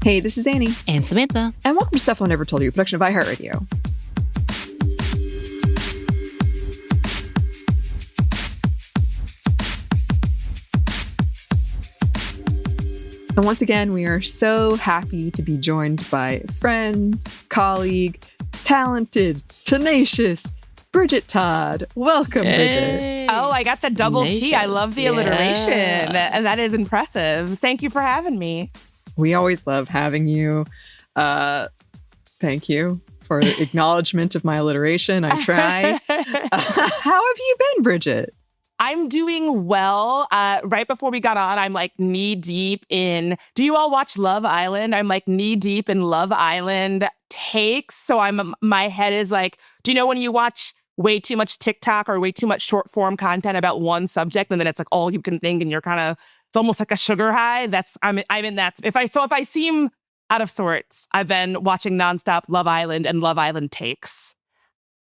Hey, this is Anney. And Samantha. And welcome to Stuff I Never Told You, a production of iHeartRadio. And once again, we are so happy to be joined by friend, colleague, talented, tenacious, Bridget Todd. Welcome, Bridget. Oh, I got the double T. I love the alliteration. That is impressive. Thank you for having me. We always love having you. Thank you for the acknowledgement of my alliteration. I try. How have you been, Bridget? I'm doing well. Right before we got on, I'm like knee deep in. Do you all watch Love Island? I'm like knee deep in Love Island takes. So my head is like, do you know when you watch way too much TikTok or way too much short form content about one subject, and then it's like all you can think, and you're kind of, it's almost like a sugar high. I'm in that. If I seem out of sorts, I've been watching nonstop Love Island and Love Island takes.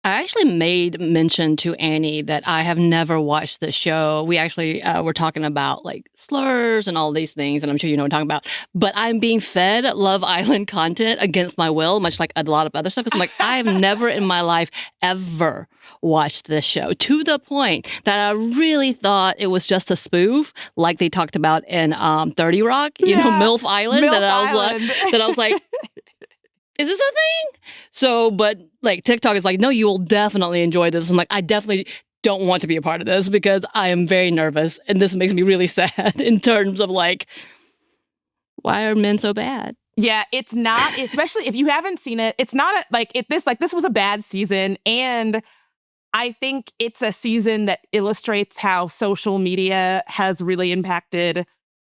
I actually made mention to Anney that I have never watched the show. We actually were talking about like slurs and all these things, and I'm sure you know what I'm talking about. But I'm being fed Love Island content against my will, much like a lot of other stuff. Because I'm like, I have never in my life ever watched this show, to the point that I really thought it was just a spoof, like they talked about in 30 Rock, you know, MILF Island. MILF That I was like, is this a thing? So, but like TikTok is like, no, you will definitely enjoy this. I'm like, I definitely don't want to be a part of this because I am very nervous. And this makes me really sad in terms of like, why are men so bad? Yeah, it's not, especially if you haven't seen it, it's not this was a bad season. And I think it's a season that illustrates how social media has really impacted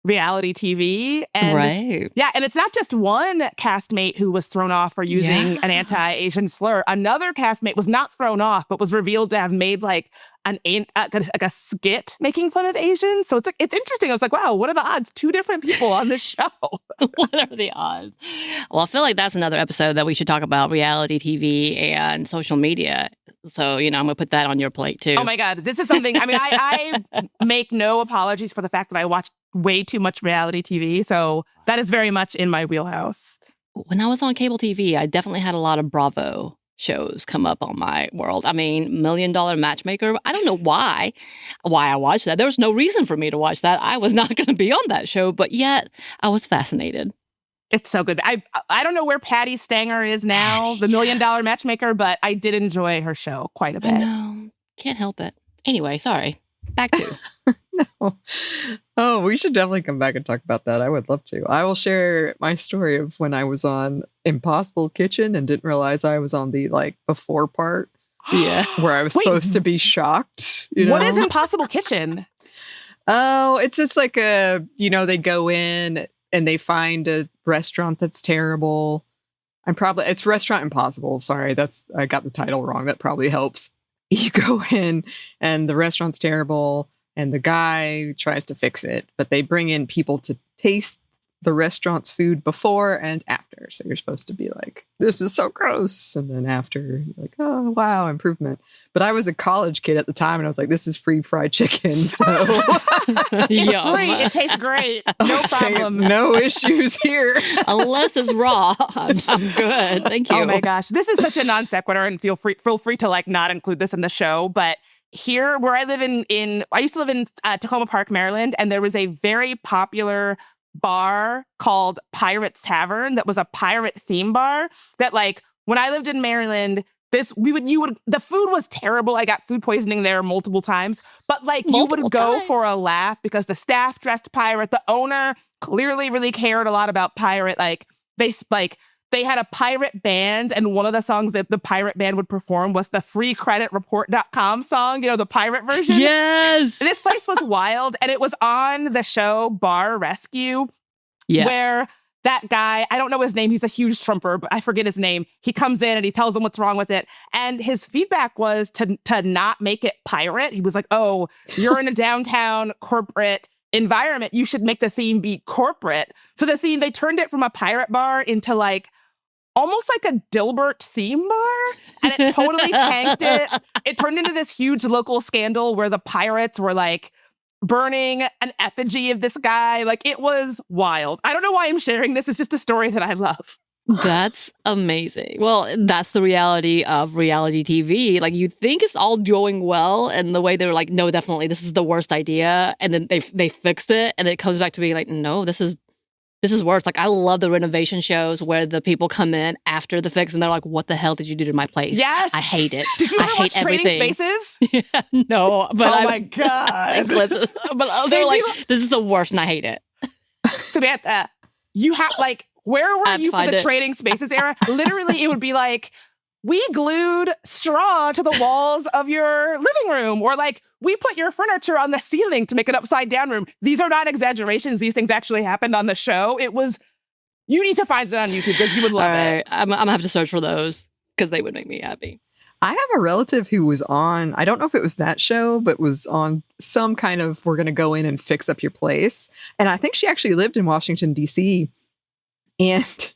reality TV. And right. Yeah, and it's not just one castmate who was thrown off for using an anti-Asian slur. Another castmate was not thrown off, but was revealed to have made like a skit making fun of Asians. So it's interesting. I was like, wow, what are the odds? Two different people on this show. What are the odds? Well, I feel like that's another episode that we should talk about reality TV and social media. So, you know, I'm going to put that on your plate too. Oh my God. This is something, I mean, I make no apologies for the fact that I watch way too much reality TV. So that is very much in my wheelhouse. When I was on cable TV, I definitely had a lot of Bravo shows come up on my world. I mean, $1 Million Matchmaker. I don't know why I watched that. There was no reason for me to watch that. I was not going to be on that show, but yet I was fascinated. It's so good. I don't know where Patty Stanger is now, the $1 Million Matchmaker, but I did enjoy her show quite a bit. I know. Can't help it. Anyway, sorry. Back to. No. Oh, we should definitely come back and talk about that. I would love to. I will share my story of when I was on Impossible Kitchen and didn't realize I was on the like before part. Yeah. Where I was supposed to be shocked. You know? What is Impossible Kitchen? Oh, it's just like they go in and they find a restaurant that's terrible. It's Restaurant Impossible. Sorry, I got the title wrong. That probably helps. You go in and the restaurant's terrible and the guy tries to fix it, but they bring in people to taste the restaurant's food before and after. So you're supposed to be like, this is so gross. And then after, you're like, oh, wow, improvement. But I was a college kid at the time and I was like, this is free fried chicken. So it's free. It tastes great. No problem. No issues here. Unless it's raw. I'm good. Thank you. Oh my gosh. This is such a non sequitur, and feel free to like not include this in the show. But here where I live I used to live in Tacoma Park, Maryland, and there was a very popular bar called Pirate's Tavern that was a pirate theme bar that, like, when I lived in Maryland, the food was terrible. I got food poisoning there multiple times, but like you would go for a laugh because the staff dressed pirate. The owner clearly really cared a lot about pirate. Like they had a pirate band, and one of the songs that the pirate band would perform was the freecreditreport.com song, you know, the pirate version. Yes. And this place was wild, and it was on the show Bar Rescue, where that guy, I don't know his name, he's a huge Trumper, but I forget his name. He comes in and he tells them what's wrong with it. And his feedback was to not make it pirate. He was like, oh, you're in a downtown corporate environment. You should make the theme be corporate. So they turned it from a pirate bar into like almost like a Dilbert theme bar. And it totally tanked it. It turned into this huge local scandal where the pirates were like burning an effigy of this guy. Like, it was wild. I don't know why I'm sharing this. It's just a story that I love. That's amazing. Well, that's the reality of reality TV. Like, you think it's all going well, and the way they were like, no, definitely, this is the worst idea. And then they fixed it, and it comes back to being like, no, this is worse. Like, I love the renovation shows where the people come in after the fix and they're like, what the hell did you do to my place? Yes. I hate it. Did you ever watch everything. Trading Spaces? Yeah, no, but my God. But they're like, this is the worst and I hate it. Samantha, you have like, where were you for the Trading Spaces era? Literally, it would be like, we glued straw to the walls of your living room, or like, we put your furniture on the ceiling to make an upside down room. These are not exaggerations. These things actually happened on the show. It was, you need to find it on YouTube because you would love it. I'm gonna have to search for those because they would make me happy. I have a relative who was on, I don't know if it was that show, but was on some kind of, we're going to go in and fix up your place. And I think she actually lived in Washington, D.C. And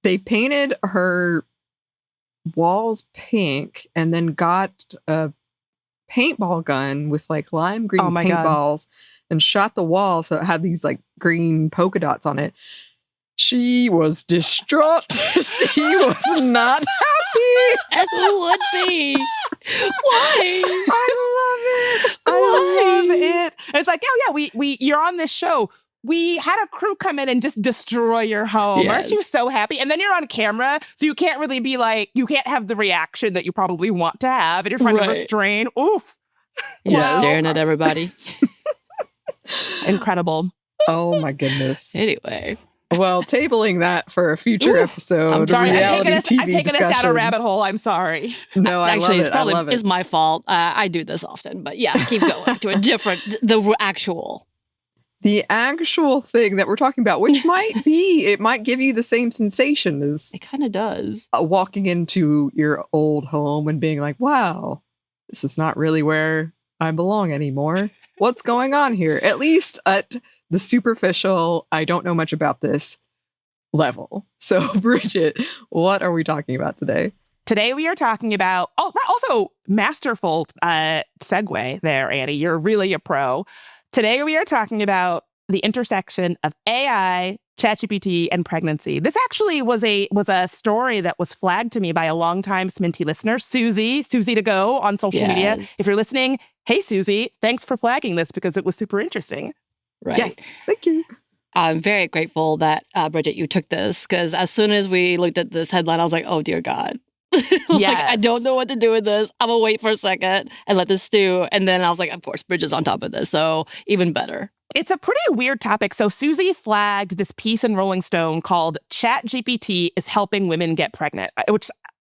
they painted her walls pink and then got a paintball gun with like lime green paintballs and shot the wall. So it had these like green polka dots on it. She was distraught. She was not happy. As would be. Why? I love it. I love it. It's like, oh yeah, we you're on this show. We had a crew come in and just destroy your home. Yes. Aren't you so happy? And then you're on camera, so you can't really be like, you can't have the reaction that you probably want to have, and you're trying to restrain. Oof. You're staring at everybody. Incredible. Oh my goodness. Anyway. Well, tabling that for a future episode. I'm sorry. Reality TV I'm taking us down a rabbit hole. I'm sorry. No, I actually, love it. I love it. It's my fault. I do this often, but yeah, keep going to a different, the actual thing that we're talking about, which it might give you the same sensation as it kind of does. Walking into your old home and being like, wow, this is not really where I belong anymore. What's going on here? At least at the superficial, I don't know much about this level. So, Bridget, what are we talking about today? Today we are talking about, also masterful segue there, Anney. You're really a pro. Today we are talking about the intersection of AI, ChatGPT, and pregnancy. This actually was a story that was flagged to me by a longtime Sminty listener, Susie to go on social media. If you're listening, hey Susie, thanks for flagging this because it was super interesting. Right. Yes, thank you. I'm very grateful that, Bridget, you took this, because as soon as we looked at this headline, I was like, oh, dear God. Like, I don't know what to do with this. I'm going to wait for a second and let this stew. And then I was like, of course, Bridget's on top of this. So even better. It's a pretty weird topic. So Susie flagged this piece in Rolling Stone called ChatGPT is Helping Women Get Pregnant, which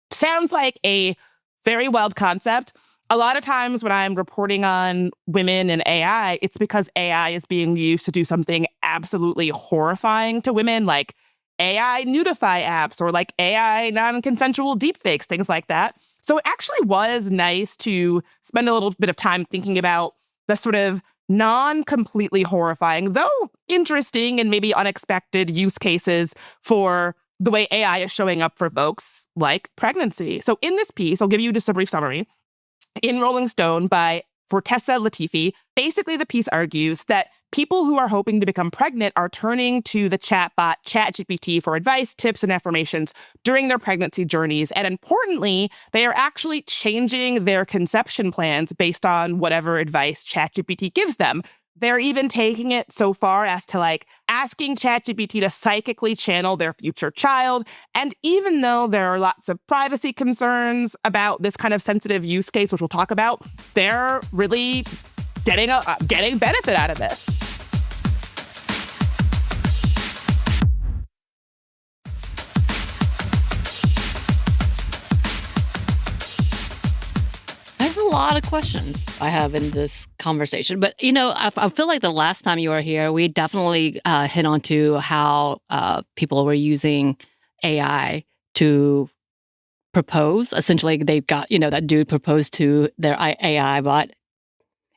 sounds like a very wild concept. A lot of times when I'm reporting on women and AI, it's because AI is being used to do something absolutely horrifying to women, like AI nudify apps or like AI non-consensual deepfakes, things like that. So it actually was nice to spend a little bit of time thinking about the sort of non-completely horrifying, though interesting and maybe unexpected use cases for the way AI is showing up for folks like pregnancy. So in this piece, I'll give you just a brief summary. In Rolling Stone by Fortessa Latifi, basically the piece argues that people who are hoping to become pregnant are turning to the chatbot ChatGPT for advice, tips, and affirmations during their pregnancy journeys. And importantly, they are actually changing their conception plans based on whatever advice ChatGPT gives them. They're even taking it so far as to like asking ChatGPT to psychically channel their future child. And even though there are lots of privacy concerns about this kind of sensitive use case, which we'll talk about, they're really getting benefit out of this. There's a lot of questions I have in this conversation. But, I feel like the last time you were here, we definitely hit onto how people were using AI to propose. Essentially, they've got, that dude proposed to their AI bot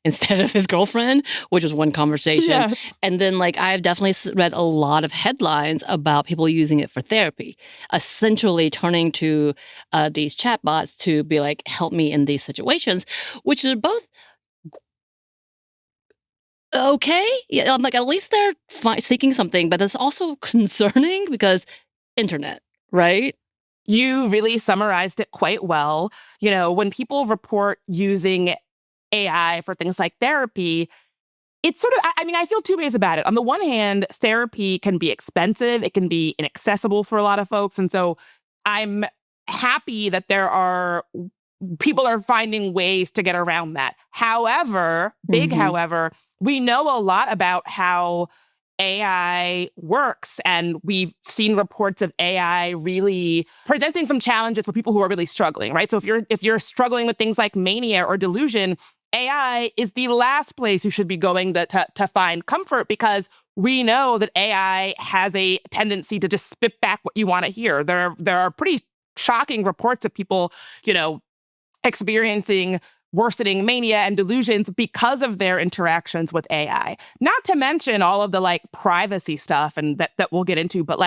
instead of his girlfriend, which was one conversation. Yes. And then, I've definitely read a lot of headlines about people using it for therapy, essentially turning to these chatbots to be like, help me in these situations, which are both okay. Yeah, I'm like, at least they're seeking something, but it's also concerning because internet, right? You really summarized it quite well. When people report using AI for things like therapy, it's sort of, I feel two ways about it. On the one hand, therapy can be expensive. It can be inaccessible for a lot of folks. And so I'm happy that people are finding ways to get around that. However, however, we know a lot about how AI works, and we've seen reports of AI really presenting some challenges for people who are really struggling, right? So if you're struggling with things like mania or delusion, AI is the last place you should be going to find comfort, because we know that AI has a tendency to just spit back what you want to hear. There are pretty shocking reports of people, experiencing worsening mania and delusions because of their interactions with AI. Not to mention all of the privacy stuff and that we'll get into, but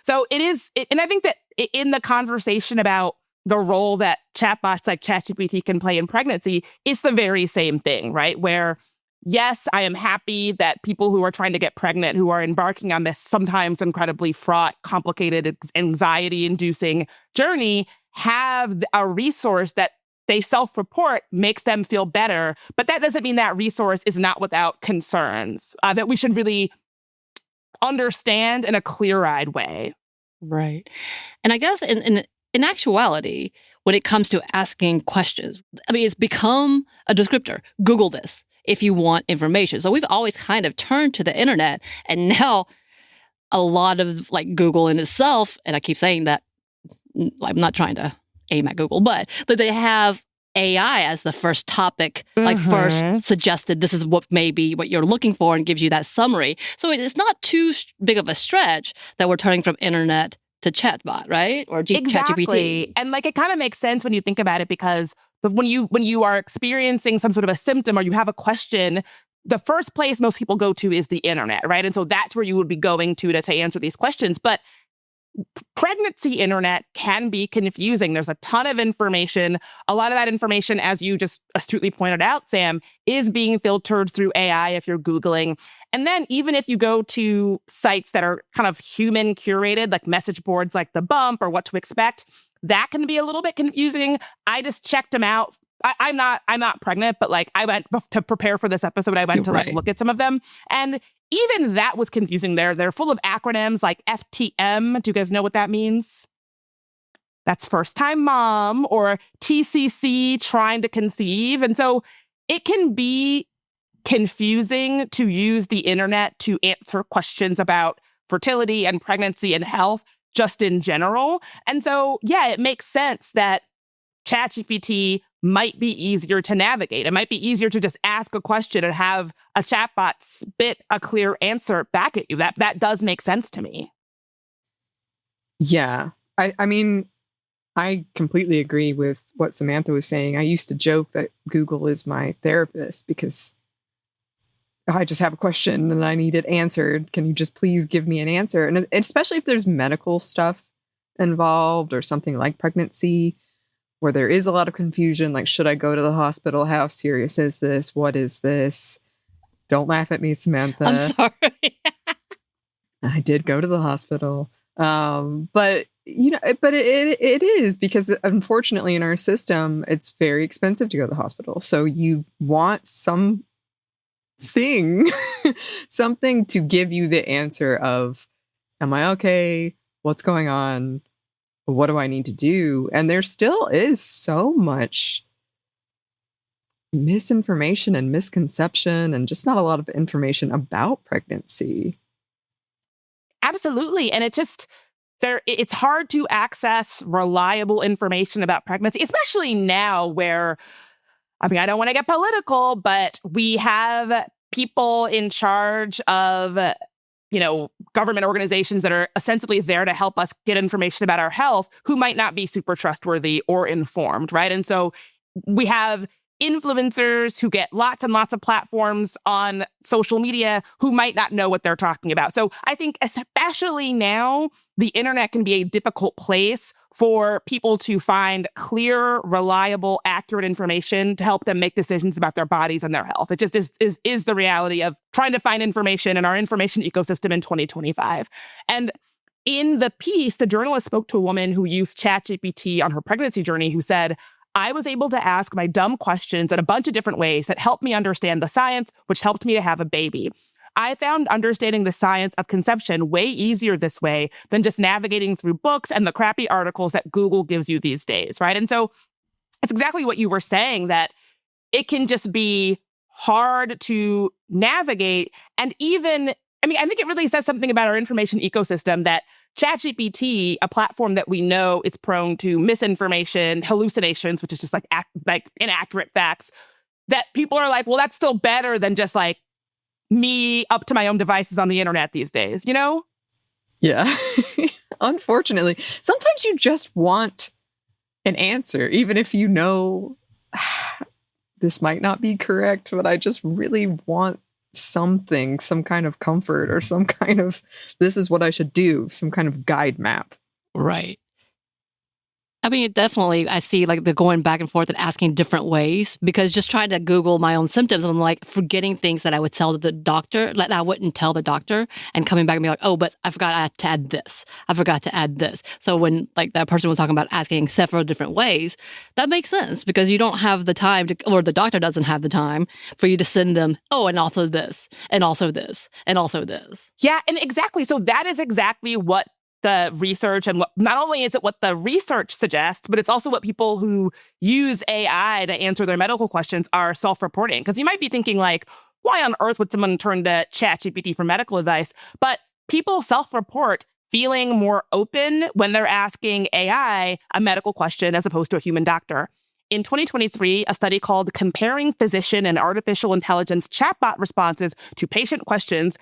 so and I think that in the conversation about the role that chatbots like ChatGPT can play in pregnancy, it's the very same thing, right? Where, yes, I am happy that people who are trying to get pregnant, who are embarking on this sometimes incredibly fraught, complicated, anxiety-inducing journey, have a resource that they self-report makes them feel better. But that doesn't mean that resource is not without concerns that we should really understand in a clear-eyed way. Right. And I guess in actuality, when it comes to asking questions, it's become a descriptor. Google this if you want information. So we've always kind of turned to the internet, and now a lot of Google in itself, and I keep saying that, I'm not trying to aim at Google, but that they have AI as the first topic, first suggested this is what you're looking for, and gives you that summary. So it's not too big of a stretch that we're turning from internet to chatbot, right? Or exactly. ChatGPT. And it kind of makes sense when you think about it, because when you are experiencing some sort of a symptom or you have a question, the first place most people go to is the internet, right? And so that's where you would be going to answer these questions. But pregnancy internet can be confusing. There's a ton of information. A lot of that information, as you just astutely pointed out, Sam, is being filtered through AI if you're Googling. And then even if you go to sites that are kind of human curated, like message boards like The Bump or What to Expect, that can be a little bit confusing. I just checked them out. I'm not pregnant, but I went to prepare for this episode. I went to look at some of them, and even that was confusing. They're full of acronyms like FTM. Do you guys know what that means? That's first time mom, or TCC, trying to conceive. And so it can be confusing to use the internet to answer questions about fertility and pregnancy and health just in general. And so, yeah, it makes sense that ChatGPT might be easier to navigate. It might be easier to just ask a question and have a chatbot spit a clear answer back at you. That does make sense to me. Yeah. I completely agree with what Samantha was saying. I used to joke that Google is my therapist because I just have a question and I need it answered. Can you just please give me an answer? And especially if there's medical stuff involved or something like pregnancy, where there is a lot of confusion, like, should I go to the hospital? How serious is this? What is this? Don't laugh at me, Samantha. I'm sorry. I did go to the hospital. But it is, because unfortunately in our system, it's very expensive to go to the hospital. So you want something to give you the answer of, am I okay? What's going on? What do I need to do? And there still is so much misinformation and misconception, and just not a lot of information about pregnancy. Absolutely. And it's hard to access reliable information about pregnancy, especially now where, I don't want to get political, but we have people in charge of government organizations that are ostensibly there to help us get information about our health, who might not be super trustworthy or informed, right? And so we have influencers who get lots and lots of platforms on social media who might not know what they're talking about. So I think especially now, the internet can be a difficult place for people to find clear, reliable, accurate information to help them make decisions about their bodies and their health. It just is the reality of trying to find information in our information ecosystem in 2025. And in the piece, the journalist spoke to a woman who used ChatGPT on her pregnancy journey who said, I was able to ask my dumb questions in a bunch of different ways that helped me understand the science, which helped me to have a baby. I found understanding the science of conception way easier this way than just navigating through books and the crappy articles that Google gives you these days, right? And so it's exactly what you were saying, that it can just be hard to navigate. And even, I mean, I think it really says something about our information ecosystem that ChatGPT, a platform that we know is prone to misinformation, hallucinations, which is just like inaccurate facts, that people are like, well, that's still better than just like me up to my own devices on the internet these days, you know? Yeah. Unfortunately, sometimes you just want an answer, even if you know this might not be correct, but I just really want something, some kind of comfort or some kind of, this is what I should do, some kind of guide map. Right. I mean, definitely, I see like the going back and forth and asking different ways, because just trying to Google my own symptoms, I'm like forgetting things that I would tell the doctor, that I wouldn't tell the doctor, and coming back and be like, oh, but I forgot to add this. I forgot to add this. So when like that person was talking about asking several different ways, that makes sense because you don't have the time to, or the doctor doesn't have the time for you to send them, oh, and also this, and also this, and also this. Yeah, and exactly. So that is exactly what the research, and not only is it what the research suggests, but it's also what people who use AI to answer their medical questions are self-reporting. Because you might be thinking like, why on earth would someone turn to ChatGPT for medical advice? But people self-report feeling more open when they're asking AI a medical question as opposed to a human doctor. In 2023, a study called Comparing Physician and Artificial Intelligence Chatbot Responses to Patient Questions,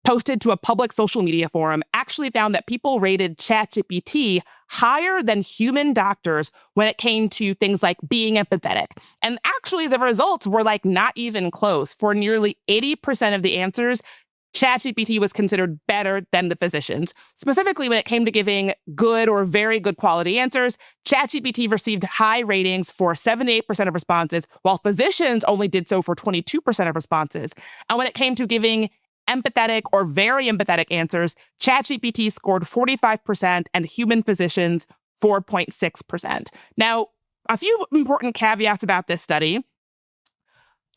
posted to a public social media forum, actually found that people rated ChatGPT higher than human doctors when it came to things like being empathetic. And actually, the results were like not even close. For nearly 80% of the answers, ChatGPT was considered better than the physicians. Specifically, when it came to giving good or very good quality answers, ChatGPT received high ratings for 78% of responses, while physicians only did so for 22% of responses. And when it came to giving empathetic or very empathetic answers, ChatGPT scored 45% and human physicians 4.6%. Now, a few important caveats about this study.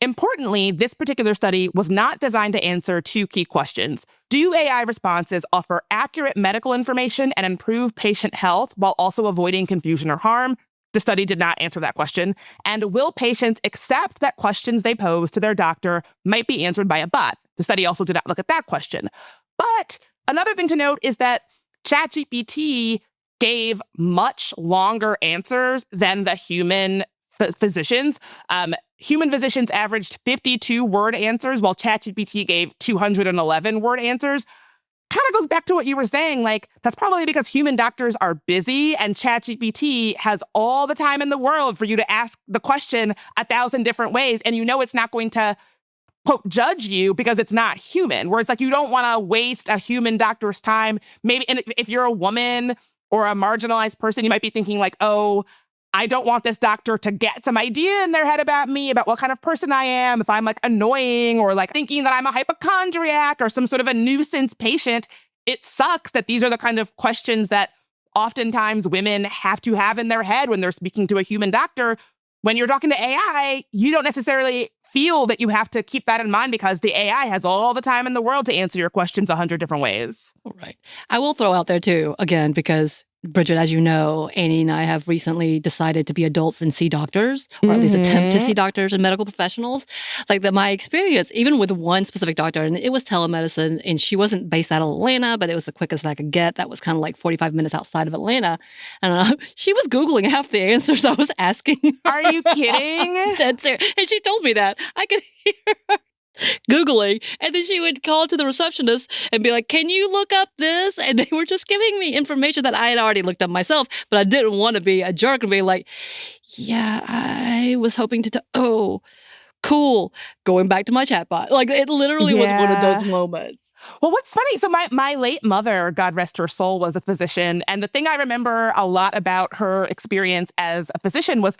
Importantly, this particular study was not designed to answer two key questions. Do AI responses offer accurate medical information and improve patient health while also avoiding confusion or harm? The study did not answer that question. And will patients accept that questions they pose to their doctor might be answered by a bot? The study also did not look at that question. But another thing to note is that ChatGPT gave much longer answers than the human physicians. Human physicians averaged 52-word answers, while ChatGPT gave 211-word answers. Kind of goes back to what you were saying, like, that's probably because human doctors are busy and ChatGPT has all the time in the world for you to ask the question 1,000 different ways, and you know it's not going to, quote, judge you because it's not human. Whereas, like, you don't want to waste a human doctor's time. Maybe, and if you're a woman or a marginalized person, you might be thinking, like, oh, I don't want this doctor to get some idea in their head about me, about what kind of person I am, if I'm like annoying or like thinking that I'm a hypochondriac or some sort of a nuisance patient. It sucks that these are the kind of questions that oftentimes women have to have in their head when they're speaking to a human doctor. When you're talking to AI, you don't necessarily feel that you have to keep that in mind because the AI has all the time in the world to answer your questions 100 different ways. Right. I will throw out there too, again, because Bridget, as you know, Anney and I have recently decided to be adults and see doctors, or at least attempt to see doctors and medical professionals. Like my experience, even with one specific doctor, and it was telemedicine, and she wasn't based out of Atlanta, but it was the quickest I could get. That was kind of like 45 minutes outside of Atlanta. And she was Googling half the answers I was asking her. Are you kidding? That's it. And she told me that. I could hear her Googling, and then she would call to the receptionist and be like, can you look up this? And they were just giving me information that I had already looked up myself, but I didn't want to be a jerk and be like, yeah, I was hoping to, oh, cool. Going back to my chatbot. Like, it literally was one of those moments. Well, what's funny, so my late mother, God rest her soul, was a physician. And the thing I remember a lot about her experience as a physician was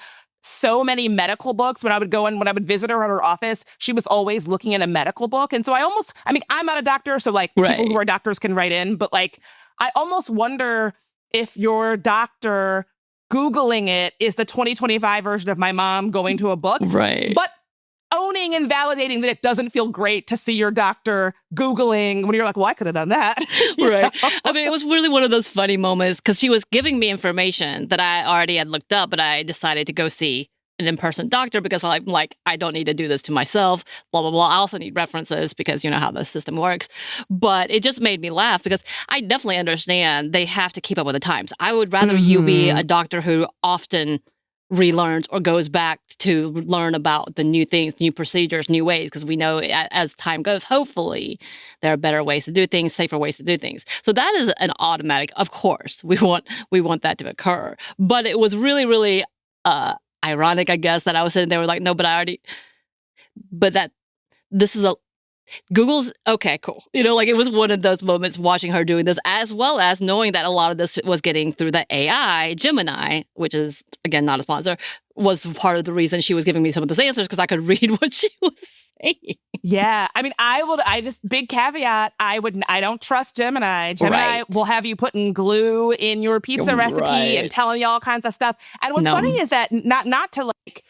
so many medical books. When I would visit her at her office, she was always looking at a medical book. And so I'm not a doctor, so like Right. people who are doctors can write in, but like, I almost wonder if your doctor Googling it is the 2025 version of my mom going to a book. Right. But owning and validating that it doesn't feel great to see your doctor Googling when you're like, well, I could have done that. Right. I mean, it was really one of those funny moments because she was giving me information that I already had looked up, but I decided to go see an in-person doctor because I'm like, I don't need to do this to myself, blah, blah, blah. I also need references because you know how the system works. But it just made me laugh because I definitely understand they have to keep up with the times. I would rather you be a doctor who often relearns or goes back to learn about the new things, new procedures, new ways, because we know as time goes, hopefully there are better ways to do things, safer ways to do things. So that is an automatic, of course, we want that to occur. But it was really, really ironic, I guess, that I was sitting there like, no, this is Google's, okay, cool. You know, like it was one of those moments watching her doing this, as well as knowing that a lot of this was getting through the AI, Gemini, which is, again, not a sponsor, was part of the reason she was giving me some of those answers because I could read what she was saying. Yeah. I mean, big caveat, I don't trust Gemini. Gemini will have you putting glue in your pizza recipe and telling you all kinds of stuff. And what's funny is that not to like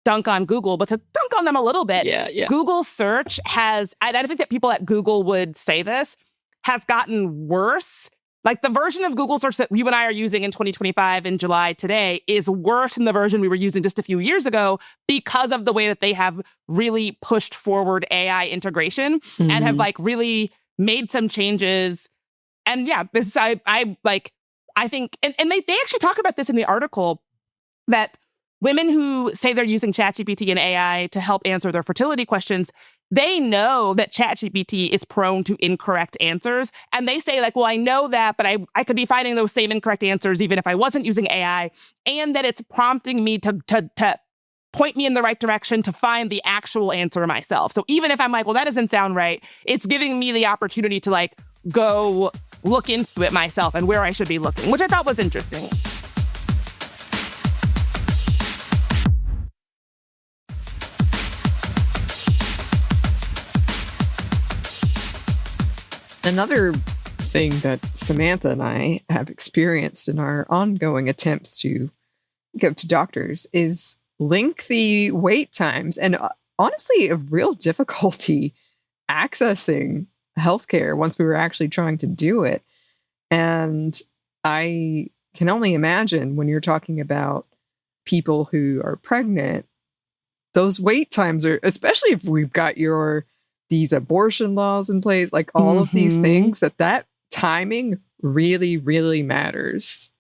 dunk on Google, but to dunk on them a little bit. Yeah. Google search has, I think that people at Google would say this, has gotten worse. Like the version of Google search that you and I are using in 2025 in July today is worse than the version we were using just a few years ago because of the way that they have really pushed forward AI integration and have like really made some changes. And yeah, this I think, and they actually talk about this in the article that women who say they're using ChatGPT and AI to help answer their fertility questions, they know that ChatGPT is prone to incorrect answers. And they say like, well, I know that, but I could be finding those same incorrect answers even if I wasn't using AI. And that it's prompting me to point me in the right direction to find the actual answer myself. So even if I'm like, well, that doesn't sound right, it's giving me the opportunity to like go look into it myself and where I should be looking, which I thought was interesting. Another thing that Samantha and I have experienced in our ongoing attempts to go to doctors is lengthy wait times and honestly a real difficulty accessing healthcare once we were actually trying to do it. And I can only imagine when you're talking about people who are pregnant, those wait times are, especially if we've got these abortion laws in place, like all of these things, that timing really, really matters.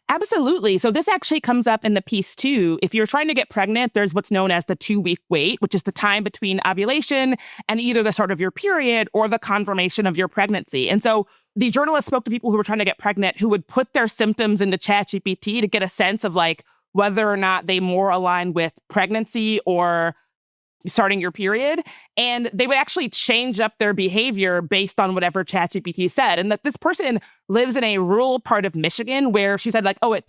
Absolutely. So this actually comes up in the piece too. If you're trying to get pregnant, there's what's known as the 2-week wait, which is the time between ovulation and either the start of your period or the confirmation of your pregnancy. And so the journalist spoke to people who were trying to get pregnant who would put their symptoms into ChatGPT to get a sense of like whether or not they more align with pregnancy or starting your period, and they would actually change up their behavior based on whatever ChatGPT said. And that this person lives in a rural part of Michigan where she said like, oh, it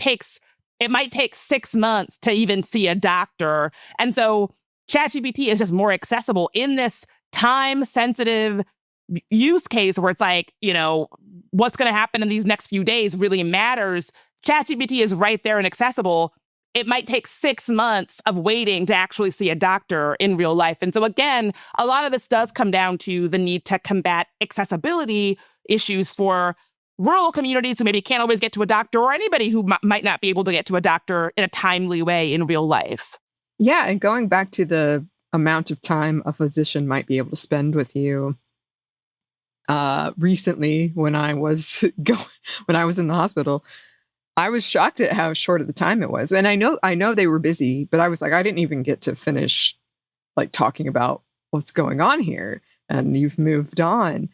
might take 6 months to even see a doctor. And so ChatGPT is just more accessible in this time-sensitive use case where it's like, you know, what's going to happen in these next few days really matters. ChatGPT is right there and accessible. It might take 6 months of waiting to actually see a doctor in real life. And so again, a lot of this does come down to the need to combat accessibility issues for rural communities who maybe can't always get to a doctor or anybody who might not be able to get to a doctor in a timely way in real life. Yeah, and going back to the amount of time a physician might be able to spend with you. Recently, when I was in the hospital, I was shocked at how short of the time it was. And I know they were busy, but I was like, I didn't even get to finish like talking about what's going on here. And you've moved on.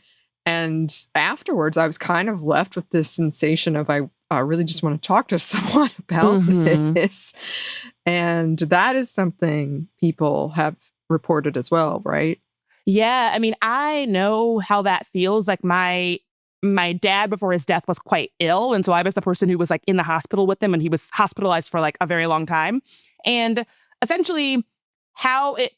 And afterwards, I was kind of left with this sensation of I really just want to talk to someone about this. And that is something people have reported as well, right? Yeah. I mean, I know how that feels. Like my dad before his death was quite ill. And so I was the person who was like in the hospital with him and he was hospitalized for like a very long time. And essentially how it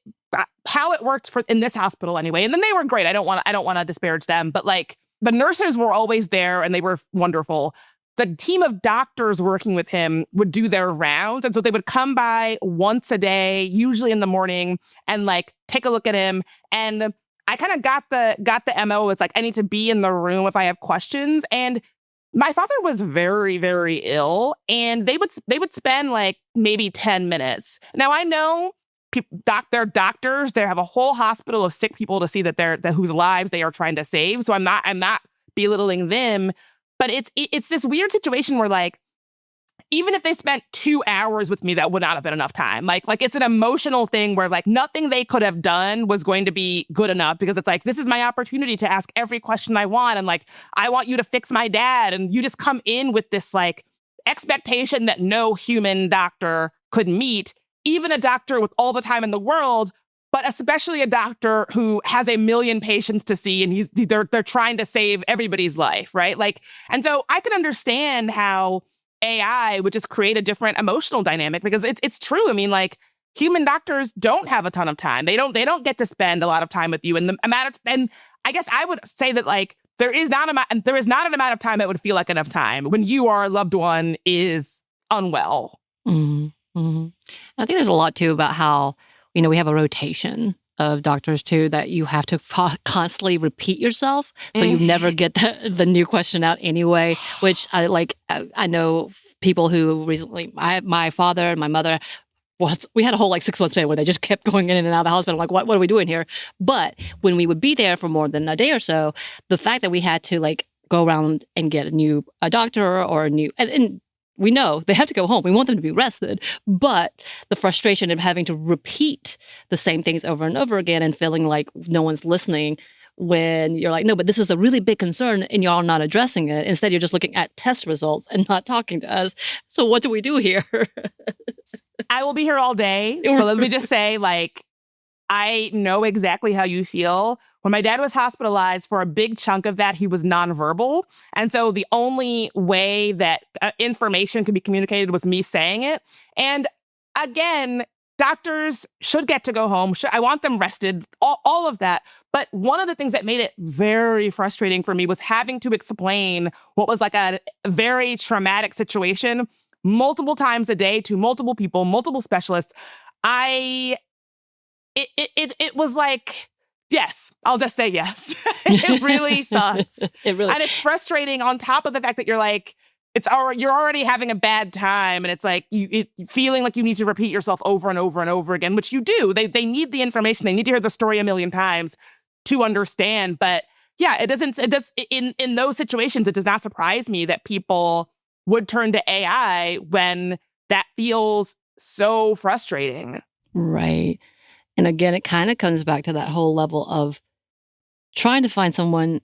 worked in this hospital anyway. And then they were great. I don't want to disparage them, but like the nurses were always there and they were wonderful. The team of doctors working with him would do their rounds. And so they would come by once a day, usually in the morning, and like take a look at him. And I kind of got the MO. It's like, I need to be in the room if I have questions. And my father was very, very ill, and they would spend like maybe 10 minutes. Now I know they're doctors. They have a whole hospital of sick people to see that whose lives they are trying to save. So I'm not belittling them. But it's this weird situation where, like, even if they spent 2 hours with me, that would not have been enough time. Like it's an emotional thing where, like, nothing they could have done was going to be good enough, because it's like, this is my opportunity to ask every question I want. And like, I want you to fix my dad. And you just come in with this like expectation that no human doctor could meet, even a doctor with all the time in the world, but especially a doctor who has a million patients to see, and they're trying to save everybody's life, right? Like, and so I can understand how AI would just create a different emotional dynamic, because it's true. I mean, like, human doctors don't have a ton of time. They don't get to spend a lot of time with you. And and I guess I would say that, like, there is not an amount of time that would feel like enough time when your loved one is unwell. Mm-hmm. Mm-hmm. I think there's a lot too about how, we have a rotation of doctors too, that you have to constantly repeat yourself. So you never get the new question out anyway, which I know people who recently, my father and my mother, we had a whole like 6 month span where they just kept going in and out of the hospital. Like, what are we doing here? But when we would be there for more than a day or so, the fact that we had to like go around and get a doctor or a new, and we know they have to go home. We want them to be rested. But the frustration of having to repeat the same things over and over again and feeling like no one's listening when you're like, no, but this is a really big concern and y'all not addressing it. Instead, you're just looking at test results and not talking to us. So what do we do here? I will be here all day. But let me just say, like, I know exactly how you feel. When my dad was hospitalized, for a big chunk of that, he was nonverbal. And so the only way that information could be communicated was me saying it. And again, doctors should get to go home. I want them rested, all of that. But one of the things that made it very frustrating for me was having to explain what was like a very traumatic situation multiple times a day to multiple people, multiple specialists. It was like, yes, I'll just say yes. It really sucks. And it's frustrating on top of the fact that you're like, you're already having a bad time. And it's like, feeling like you need to repeat yourself over and over and over again, which you do. They need the information. They need to hear the story a million times to understand. But yeah, in those situations, it does not surprise me that people would turn to AI when that feels so frustrating. Right. And again, it kind of comes back to that whole level of trying to find someone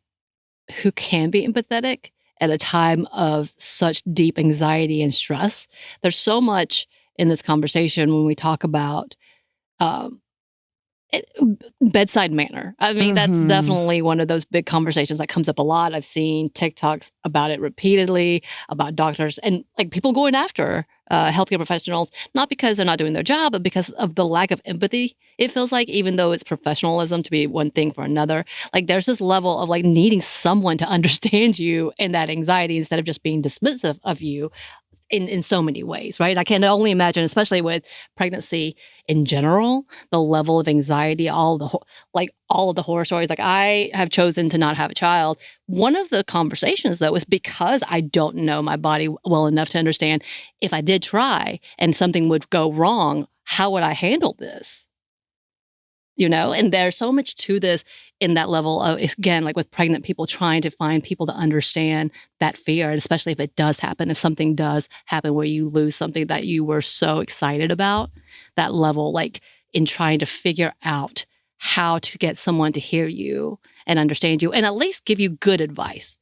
who can be empathetic at a time of such deep anxiety and stress. There's so much in this conversation when we talk about bedside manner. I mean, that's definitely one of those big conversations that comes up a lot. I've seen TikToks about it repeatedly, about doctors and like people going after healthcare professionals, not because they're not doing their job, but because of the lack of empathy. It feels like, even though it's professionalism to be one thing for another, like there's this level of like needing someone to understand you and that anxiety instead of just being dismissive of you in so many ways, right? I can only imagine, especially with pregnancy in general, the level of anxiety, all of the horror stories. Like, I have chosen to not have a child. One of the conversations, though, is because I don't know my body well enough to understand if I did try and something would go wrong, how would I handle this? And there's so much to this in that level of, again, like with pregnant people, trying to find people to understand that fear, and especially if it does happen, if something does happen where you lose something that you were so excited about, that level, like in trying to figure out how to get someone to hear you and understand you and at least give you good advice.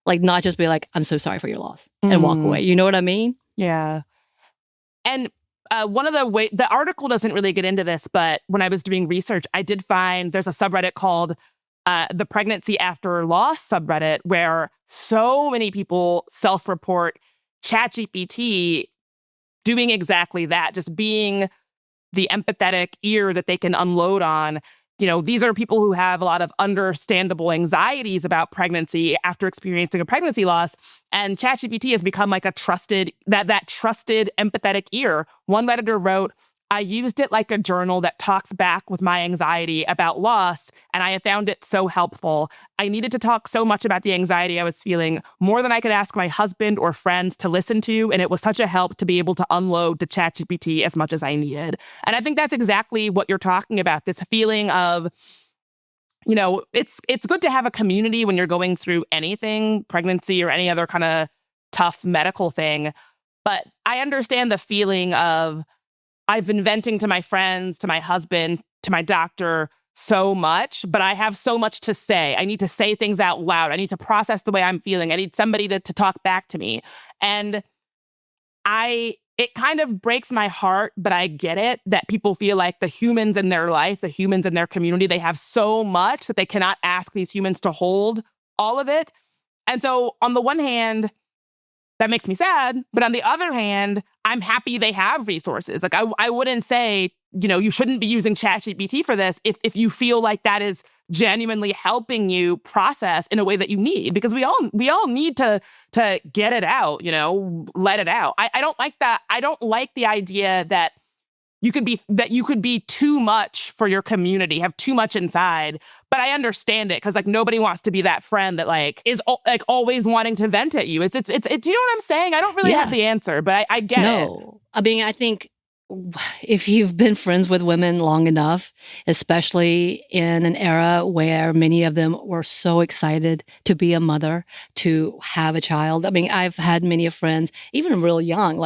Like, not just be like, I'm so sorry for your loss and walk away. You know what I mean? Yeah. And one of the article doesn't really get into this, but when I was doing research, I did find there's a subreddit called the Pregnancy After Loss subreddit, where so many people self-report ChatGPT doing exactly that, just being the empathetic ear that they can unload on. These are people who have a lot of understandable anxieties about pregnancy after experiencing a pregnancy loss. And ChatGPT has become like a trusted empathetic ear. One editor wrote, "I used it like a journal that talks back with my anxiety about loss, and I have found it so helpful. I needed to talk so much about the anxiety I was feeling, more than I could ask my husband or friends to listen to, and it was such a help to be able to unload to ChatGPT as much as I needed." And I think that's exactly what you're talking about, this feeling of, it's good to have a community when you're going through anything, pregnancy or any other kind of tough medical thing. But I understand the feeling of, I've been venting to my friends, to my husband, to my doctor so much, but I have so much to say. I need to say things out loud. I need to process the way I'm feeling. I need somebody to talk back to me. And it kind of breaks my heart, but I get it, that people feel like the humans in their life, the humans in their community, they have so much that they cannot ask these humans to hold all of it. And so on the one hand, that makes me sad. But on the other hand, I'm happy they have resources. Like I wouldn't say, you shouldn't be using ChatGPT for this if you feel like that is genuinely helping you process in a way that you need, because we all need to get it out, let it out. I don't like that. I don't like the idea that you could be too much for your community, have too much inside. But I understand it, because nobody wants to be that friend that is always wanting to vent at you. It's do you know what I'm saying? I don't really have the answer, but I get it. No, I mean, I think if you've been friends with women long enough, especially in an era where many of them were so excited to be a mother, to have a child. I mean, I've had many of friends, even real young,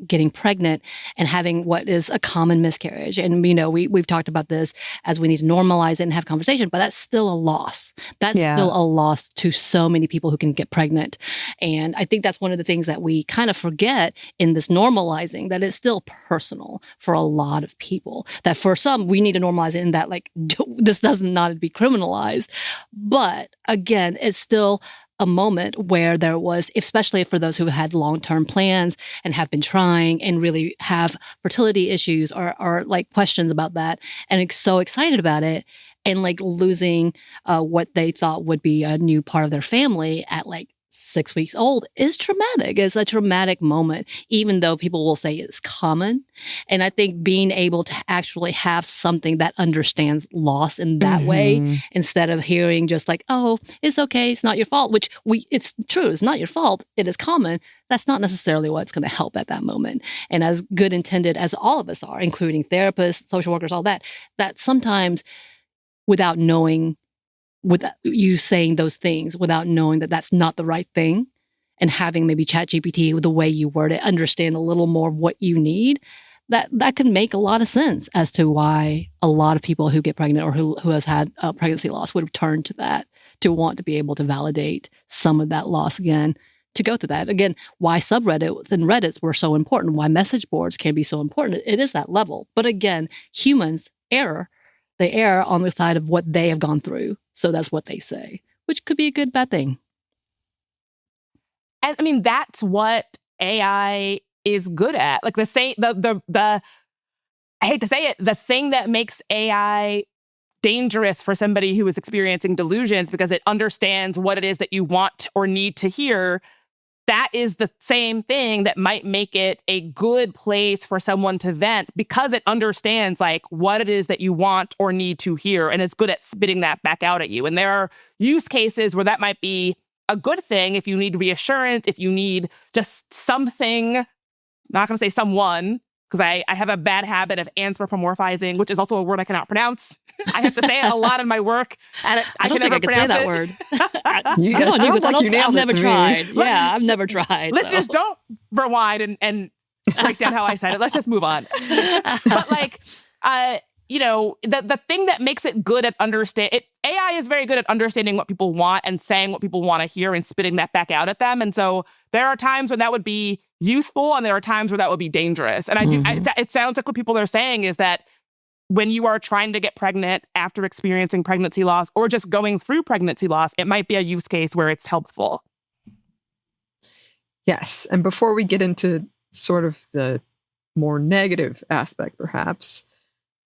getting pregnant and having what is a common miscarriage. And, we've talked about this as we need to normalize it and have conversation, but that's still a loss. That's still a loss to so many people who can get pregnant. And I think that's one of the things that we kind of forget in this normalizing, that it's still personal for a lot of people, that for some, we need to normalize it in that, this does not be criminalized. But again, it's still a moment where there was, especially for those who had long-term plans and have been trying and really have fertility issues or questions about that, and so excited about it, and losing what they thought would be a new part of their family at 6 weeks old is traumatic. It's a traumatic moment, even though people will say it's common. And I think being able to actually have something that understands loss in that way, instead of hearing just oh, it's okay, it's not your fault, which it's true, it's not your fault, it is common. That's not necessarily what's going to help at that moment. And as good intended as all of us are, including therapists, social workers, all that sometimes without knowing, with you saying those things without knowing that that's not the right thing, and having maybe ChatGPT, with the way you word it, understand a little more of what you need, that can make a lot of sense as to why a lot of people who get pregnant or who has had a pregnancy loss would turn to that, to want to be able to validate some of that loss again, to go through that. Again, why subreddits and Reddits were so important, why message boards can be so important. It is that level. But again, humans they err on the side of what they have gone through. So that's what they say, which could be a good, bad thing. And I mean, that's what AI is good at. I hate to say it, the thing that makes AI dangerous for somebody who is experiencing delusions, because it understands what it is that you want or need to hear, that is the same thing that might make it a good place for someone to vent, because it understands what it is that you want or need to hear, and it's good at spitting that back out at you. And there are use cases where that might be a good thing if you need reassurance, if you need just something, not going to say someone, because I have a bad habit of anthropomorphizing, which is also a word I cannot pronounce. I have to say it a lot of my work, and I can never pronounce that it. word. I've never tried. Yeah, I've never tried. Listeners, don't rewind and break down how I said it. Let's just move on. But the thing that makes it good at AI is very good at understanding what people want and saying what people want to hear and spitting that back out at them. And so there are times when that would be useful, and there are times where that would be dangerous. And it sounds like what people are saying is that when you are trying to get pregnant after experiencing pregnancy loss, or just going through pregnancy loss, it might be a use case where it's helpful. Yes. And before we get into sort of the more negative aspect, perhaps,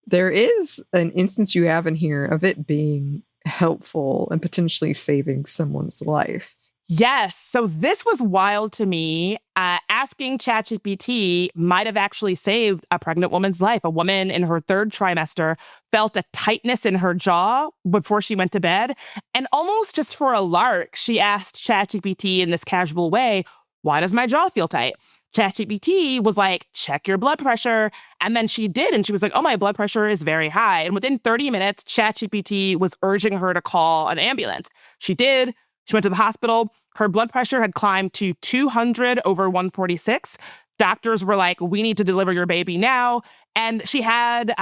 there is an instance you have in here of it being helpful and potentially saving someone's life. Yes. So this was wild to me. Asking ChatGPT might have actually saved a pregnant woman's life. A woman in her third trimester felt a tightness in her jaw before she went to bed. And almost just for a lark, she asked ChatGPT in this casual way, why does my jaw feel tight? ChatGPT was like, check your blood pressure. And then she did. And she was like, oh, my blood pressure is very high. And within 30 minutes, ChatGPT was urging her to call an ambulance. She did. She went to the hospital. Her blood pressure had climbed to 200 over 146. Doctors were like, we need to deliver your baby now. And she had,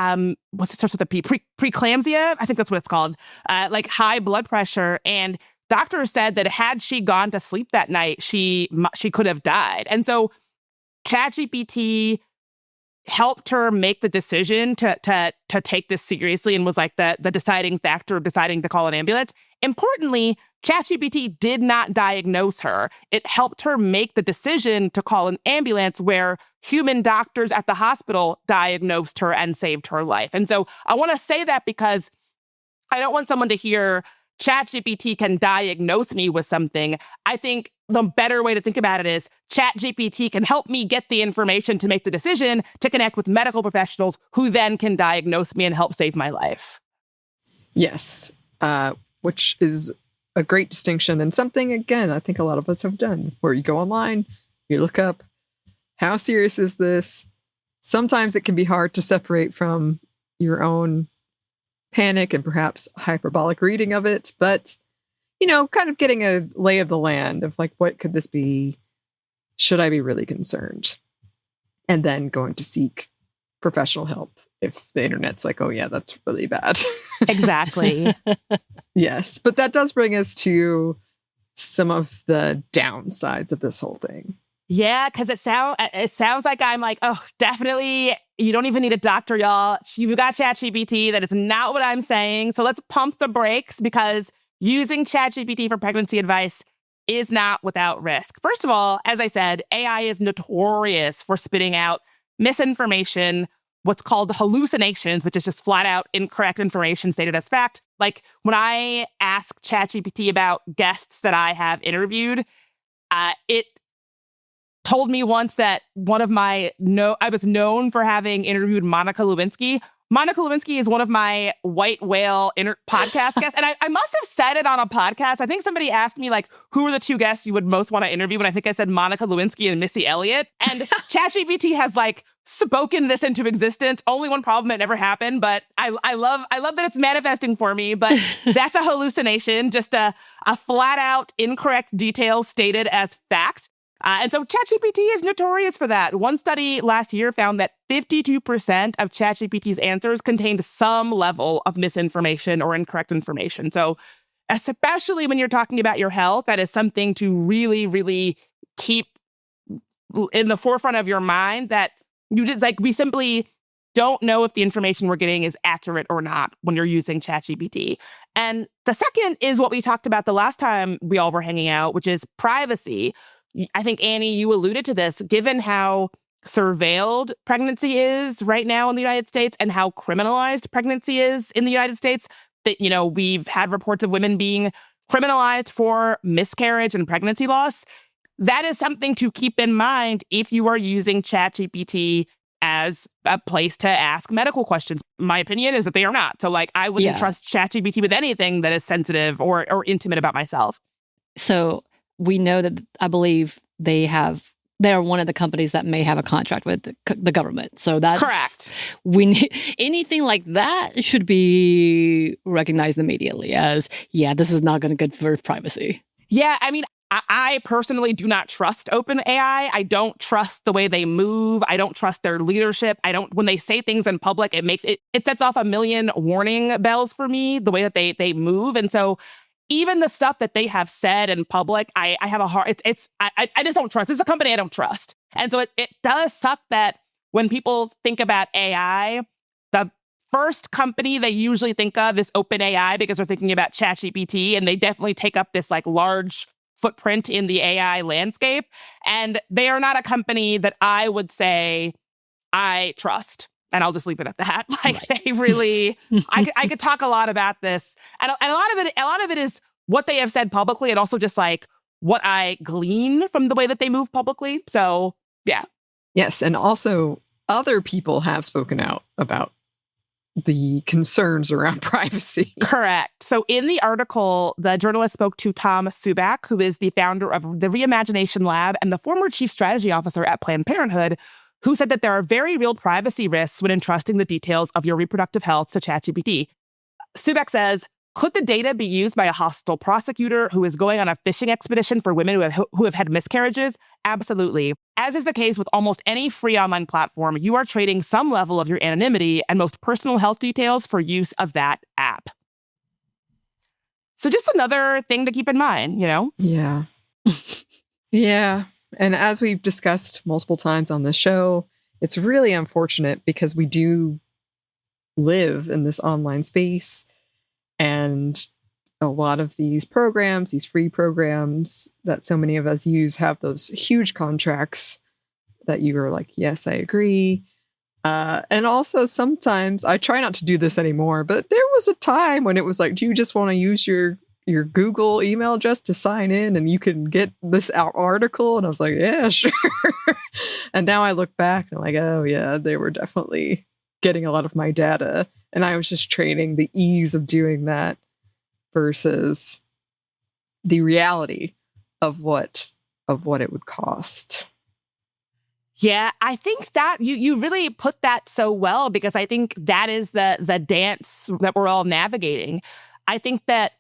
what's it starts with a P? Preeclampsia? I think that's what it's called. Like high blood pressure. And doctors said that had she gone to sleep that night, she could have died. And so ChatGPT helped her make the decision to take this seriously and was like the deciding factor of deciding to call an ambulance. Importantly, ChatGPT did not diagnose her. It helped her make the decision to call an ambulance where human doctors at the hospital diagnosed her and saved her life. And so I want to say that because I don't want someone to hear ChatGPT can diagnose me with something. I think the better way to think about it is ChatGPT can help me get the information to make the decision to connect with medical professionals who then can diagnose me and help save my life. Yes, which is a great distinction and something, again, I think a lot of us have done, where you go online, you look up, how serious is this? Sometimes it can be hard to separate from your own panic and perhaps hyperbolic reading of it, but, you know, kind of getting a lay of the land of like, what could this be? Should I be really concerned? And then going to seek professional help if the internet's like, oh yeah, that's really bad. Exactly. Yes, but that does bring us to some of the downsides of this whole thing. Yeah, because it sounds like I'm like, oh, definitely, you don't even need a doctor, y'all. You've got ChatGPT. That is not what I'm saying. So let's pump the brakes, because using ChatGPT for pregnancy advice is not without risk. First of all, as I said, AI is notorious for spitting out misinformation, what's called hallucinations, which is just flat out incorrect information stated as fact. Like when I ask ChatGPT about guests that I have interviewed, it told me once that I was known for having interviewed Monica Lewinsky. Monica Lewinsky is one of my white whale podcast guests. And I must have said it on a podcast. I think somebody asked me, like, who are the two guests you would most want to interview? And I think I said Monica Lewinsky and Missy Elliott. And ChatGPT has, like, spoken this into existence. Only one problem, it never happened. But I love that it's manifesting for me. But that's a hallucination, just a flat out incorrect detail stated as fact. And so ChatGPT is notorious for that. One study last year found that 52% of ChatGPT's answers contained some level of misinformation or incorrect information. So especially when you're talking about your health, that is something to really, really keep in the forefront of your mind, that we simply don't know if the information we're getting is accurate or not when you're using ChatGPT. And the second is what we talked about the last time we all were hanging out, which is privacy. I think, Anney, you alluded to this, given how surveilled pregnancy is right now in the United States and how criminalized pregnancy is in the United States, that, we've had reports of women being criminalized for miscarriage and pregnancy loss. That is something to keep in mind if you are using ChatGPT as a place to ask medical questions. My opinion is that they are not. So, I wouldn't trust ChatGPT with anything that is sensitive or intimate about myself. So we know that, I believe they are one of the companies that may have a contract with the government. So that's correct. We need anything like that should be recognized immediately as, this is not going to good for privacy. Yeah, I mean, I personally do not trust OpenAI. I don't trust the way they move. I don't trust their leadership. When they say things in public, it sets off a million warning bells for me, the way that they move. And so even the stuff that they have said in public, I have a hard, I just don't trust. This is a company I don't trust. And so it does suck that when people think about AI, the first company they usually think of is OpenAI, because they're thinking about ChatGPT, and they definitely take up this large footprint in the AI landscape. And they are not a company that I would say I trust. And I'll just leave it at that. Like Right. they really, I could talk a lot about this, and a lot of it is what they have said publicly, and also just like what I glean from the way that they move publicly. So yeah, Yes, and also other people have spoken out about the concerns around privacy. correct. So in the article, the journalist spoke to Tom Subak, who is the founder of the Reimagination Lab and the former chief strategy officer at Planned Parenthood, who said that there are very real privacy risks when entrusting the details of your reproductive health to ChatGPT. Subak says, could the data be used by a hostile prosecutor who is going on a fishing expedition for women who have had miscarriages? Absolutely. As is the case with almost any free online platform, you are trading some level of your anonymity and most personal health details for use of that app. So just another thing to keep in mind, you know? Yeah. Yeah. And as we've discussed multiple times on the show, it's really unfortunate because we do live in this online space, and a lot of these programs, these free programs that so many of us use, have those huge contracts that you are like, yes, I agree. And also sometimes, I try not to do this anymore, but there was a time when it was like, do you just want to use your Google email address to sign in and you can get this article? And I was like, yeah, sure. And now I look back and I'm like, oh yeah, they were definitely getting a lot of my data. And I was just trading the ease of doing that versus the reality of what it would cost. Yeah, I think that you really put that so well, because I think that is the dance that we're all navigating. I think that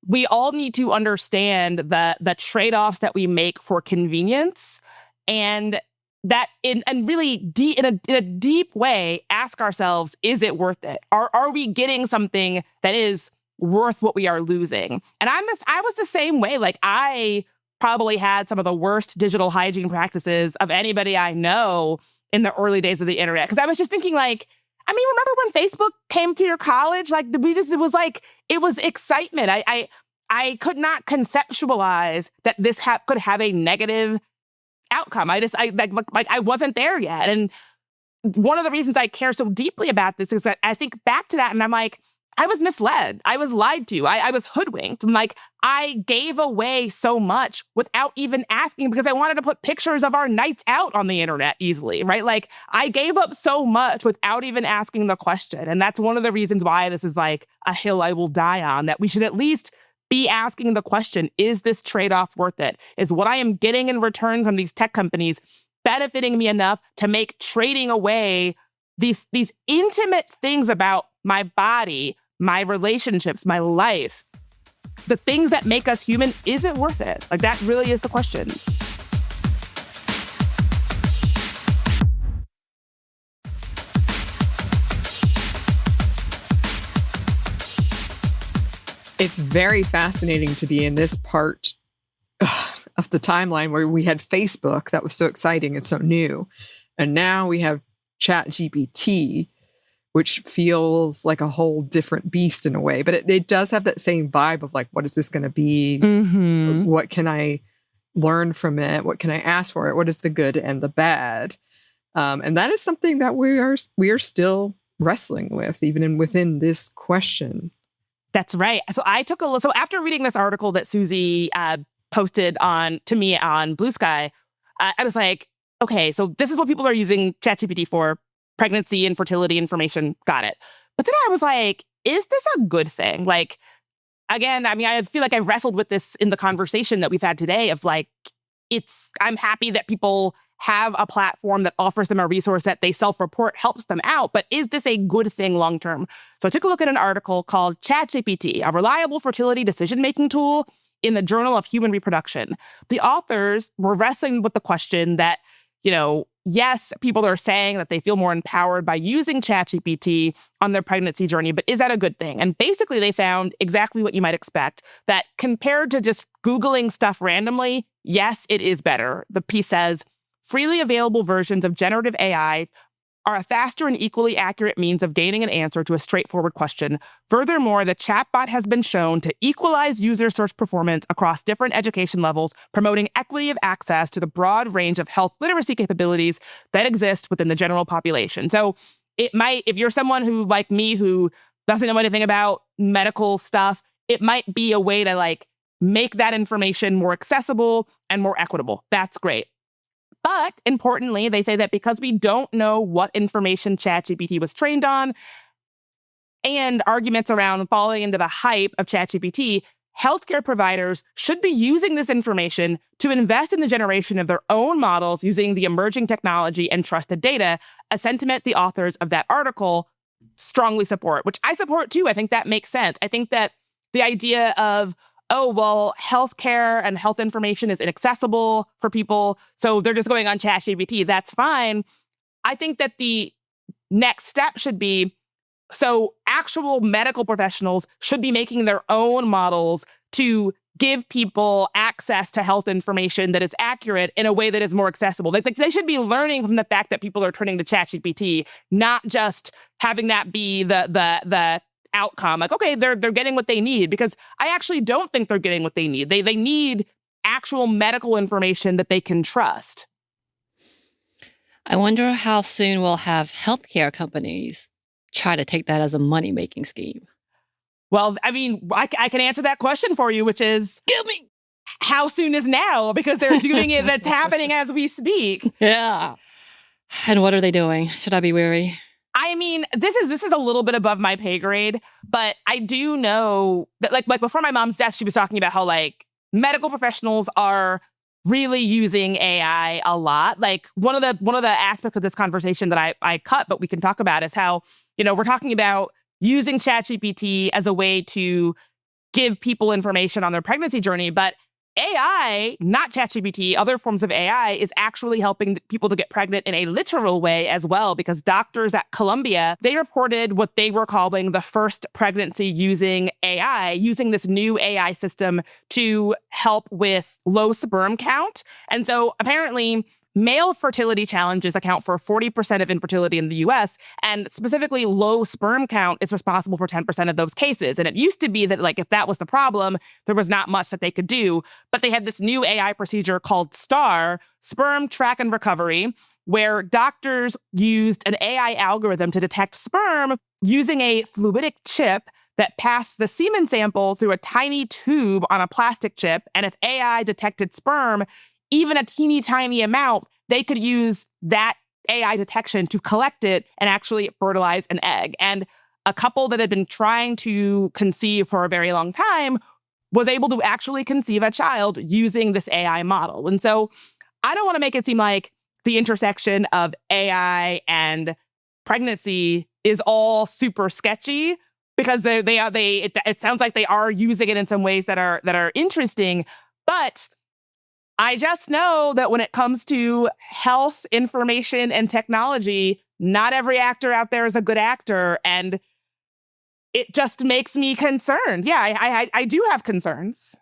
we all need to understand the trade-offs that we make for convenience, and that in a deep way ask ourselves, is it worth it? Are we getting something that is worth what we are losing? And I was the same way. Like, I probably had some of the worst digital hygiene practices of anybody I know in the early days of the internet. Because I was just thinking, like, I mean, remember when Facebook came to your college? Like, it was excitement. I could not conceptualize that this could have a negative outcome. I wasn't there yet. And one of the reasons I care so deeply about this is that I think back to that and I'm like, I was misled. I was lied to. I was hoodwinked. And like, I gave away so much without even asking, because I wanted to put pictures of our nights out on the internet easily, right? Like, I gave up so much without even asking the question. And that's one of the reasons why this is like a hill I will die on, that we should at least be asking the question, is this trade-off worth it? Is what I am getting in return from these tech companies benefiting me enough to make trading away these intimate things about my body, my relationships, my life, the things that make us human, is it worth it? Like, that really is the question. It's very fascinating to be in this part of the timeline where we had Facebook that was so exciting and so new. And now we have ChatGPT, which feels like a whole different beast in a way. But it does have that same vibe of like, what is this going to be? Mm-hmm. What can I learn from it? What can I ask for it? What is the good and the bad? And that is something that we are still wrestling with, even within this question. That's right. So I took a look. So after reading this article that Susie posted to me on Blue Sky, I was like, okay, so this is what people are using ChatGPT for: pregnancy and fertility information. Got it. But then I was like, is this a good thing? Like, again, I mean, I feel like I've wrestled with this in the conversation that we've had today of like, I'm happy that people have a platform that offers them a resource that they self-report helps them out. But is this a good thing long-term? So I took a look at an article called ChatGPT, a reliable fertility decision-making tool, in the Journal of Human Reproduction. The authors were wrestling with the question that, you know, yes, people are saying that they feel more empowered by using ChatGPT on their pregnancy journey, but is that a good thing? And basically they found exactly what you might expect, that compared to just Googling stuff randomly, yes, it is better. The piece says, freely available versions of generative AI are a faster and equally accurate means of gaining an answer to a straightforward question. Furthermore, the chatbot has been shown to equalize user search performance across different education levels, promoting equity of access to the broad range of health literacy capabilities that exist within the general population. So it might, if you're someone who, like me, who doesn't know anything about medical stuff, it might be a way to like make that information more accessible and more equitable. That's great. But importantly, they say that because we don't know what information ChatGPT was trained on and arguments around falling into the hype of ChatGPT, healthcare providers should be using this information to invest in the generation of their own models using the emerging technology and trusted data, a sentiment the authors of that article strongly support, which I support too. I think that makes sense. I think that the idea of, oh, well, healthcare and health information is inaccessible for people, so they're just going on ChatGPT. That's fine. I think that the next step should be, so actual medical professionals should be making their own models to give people access to health information that is accurate in a way that is more accessible. Like they should be learning from the fact that people are turning to ChatGPT, not just having that be the outcome. Like, okay, they're getting what they need, because I actually don't think they're getting what they need. They need actual medical information that they can trust. I wonder how soon we'll have healthcare companies try to take that as a money-making scheme. Well, I mean, I can answer that question for you, which is, Kill me! How soon is now? Because they're doing it, that's happening as we speak. Yeah. And what are they doing? Should I be wary? I mean, this is a little bit above my pay grade, but I do know that like before my mom's death, she was talking about how like medical professionals are really using AI a lot. Like one of the aspects of this conversation that I cut, but we can talk about, is how, we're talking about using ChatGPT as a way to give people information on their pregnancy journey, but AI, not ChatGPT, other forms of AI, is actually helping people to get pregnant in a literal way as well, because doctors at Columbia, they reported what they were calling the first pregnancy using AI, using this new AI system to help with low sperm count. And so apparently, male fertility challenges account for 40% of infertility in the US, and specifically low sperm count is responsible for 10% of those cases. And it used to be that like if that was the problem, there was not much that they could do. But they had this new AI procedure called STAR, Sperm Track and Recovery, where doctors used an AI algorithm to detect sperm using a fluidic chip that passed the semen sample through a tiny tube on a plastic chip. And if AI detected sperm, even a teeny tiny amount, they could use that AI detection to collect it and actually fertilize an egg. And a couple that had been trying to conceive for a very long time was able to actually conceive a child using this AI model. And so I don't want to make it seem like the intersection of AI and pregnancy is all super sketchy, because it sounds like they are using it in some ways that are interesting, but I just know that when it comes to health information and technology, not every actor out there is a good actor, and it just makes me concerned. Yeah, I do have concerns.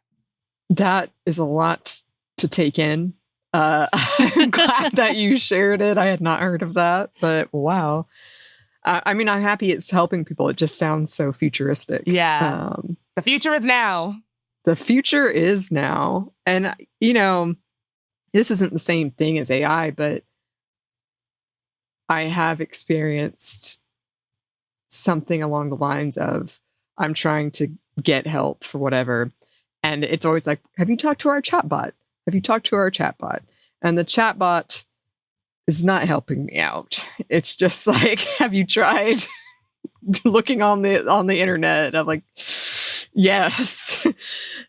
That is a lot to take in. I'm glad that you shared it. I had not heard of that, but wow. I mean, I'm happy it's helping people. It just sounds so futuristic. Yeah. The future is now. The future is now. And, this isn't the same thing as AI, but I have experienced something along the lines of I'm trying to get help for whatever. And it's always like, have you talked to our chatbot? Have you talked to our chatbot? And the chatbot is not helping me out. It's just like, have you tried looking on the internet? I'm like, yes.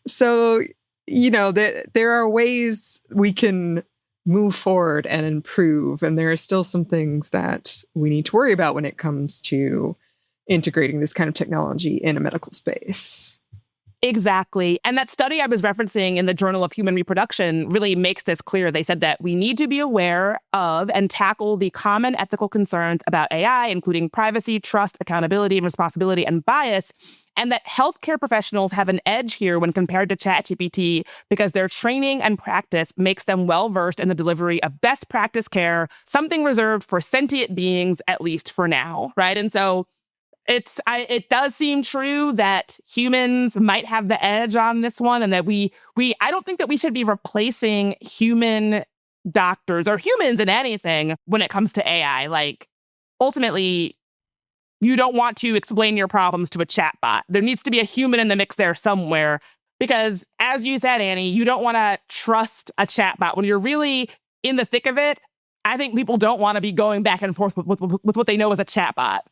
So, there are ways we can move forward and improve. And there are still some things that we need to worry about when it comes to integrating this kind of technology in a medical space. Exactly. And that study I was referencing in the Journal of Human Reproduction really makes this clear. They said that we need to be aware of and tackle the common ethical concerns about AI, including privacy, trust, accountability, responsibility, and bias, and that healthcare professionals have an edge here when compared to ChatGPT because their training and practice makes them well-versed in the delivery of best practice care, something reserved for sentient beings, at least for now, right? And so it does seem true that humans might have the edge on this one, and that I don't think that we should be replacing human doctors or humans in anything when it comes to AI. Like, ultimately, you don't want to explain your problems to a chatbot. There needs to be a human in the mix there somewhere, because as you said, Anney, you don't want to trust a chatbot when you're really in the thick of it. I think people don't want to be going back and forth with what they know as a chatbot.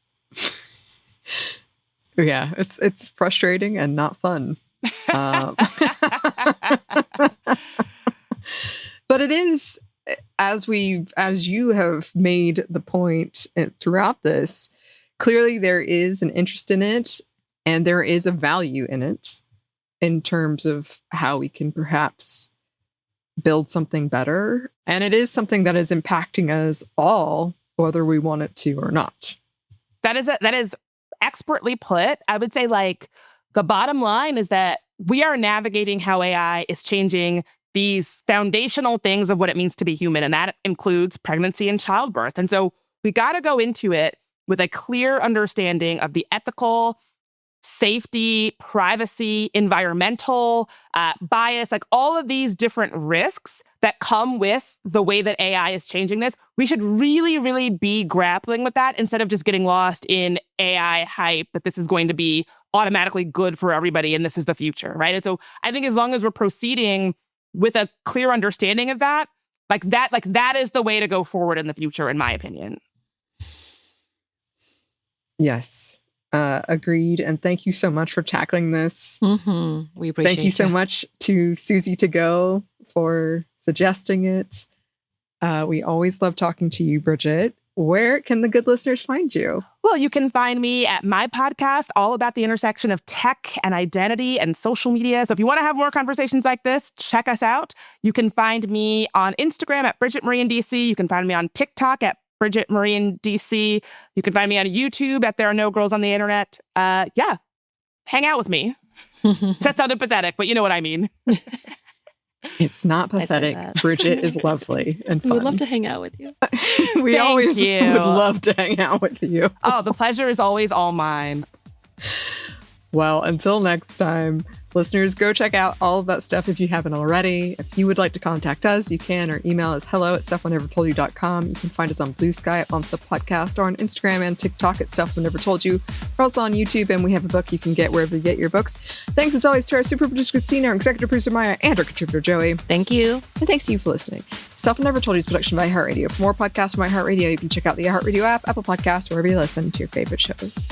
Yeah, it's frustrating and not fun. But it is, as you have made the point throughout this, clearly there is an interest in it and there is a value in it in terms of how we can perhaps build something better. And it is something that is impacting us all, whether we want it to or not. That is expertly put. I would say, like, the bottom line is that we are navigating how AI is changing these foundational things of what it means to be human, and that includes pregnancy and childbirth. And so we got to go into it with a clear understanding of the ethical, safety, privacy, environmental, bias, like all of these different risks that come with the way that AI is changing this. We should really, really be grappling with that instead of just getting lost in AI hype that this is going to be automatically good for everybody and this is the future, right? And so I think as long as we're proceeding with a clear understanding of that, that is the way to go forward in the future, in my opinion. Yes. Agreed. And thank you so much for tackling this. Mm-hmm. We appreciate it. Thank you so much to Susie to Go for suggesting it. We always love talking to you, Bridget. Where can the good listeners find you? Well, you can find me at my podcast, all about the intersection of tech and identity and social media. So if you want to have more conversations like this, check us out. You can find me on Instagram at Bridget Marie in DC. You can find me on TikTok at Bridget Marie in DC. You can find me on YouTube at There Are No Girls on the Internet. Yeah, hang out with me. That sounded pathetic, but you know what I mean. It's not pathetic. Bridget is lovely and fun. We'd love to hang out with you. We always would love to hang out with you. Oh, the pleasure is always all mine. Well, until next time, listeners, go check out all of that stuff if you haven't already. If you would like to contact us, you can. Our email is hello@stuffwenevertoldyou.com. You can find us on Blue Sky at Mom Stuff Podcast, or on Instagram and TikTok at Stuff We Never Told You. We're also on YouTube, and we have a book you can get wherever you get your books. Thanks as always to our super producer Christina, our executive producer Maya, and our contributor Joey. Thank you. And thanks to you for listening. Stuff We Never Told You is a production by iHeartRadio. For more podcasts from iHeartRadio, you can check out the iHeartRadio app, Apple Podcasts, wherever you listen to your favorite shows.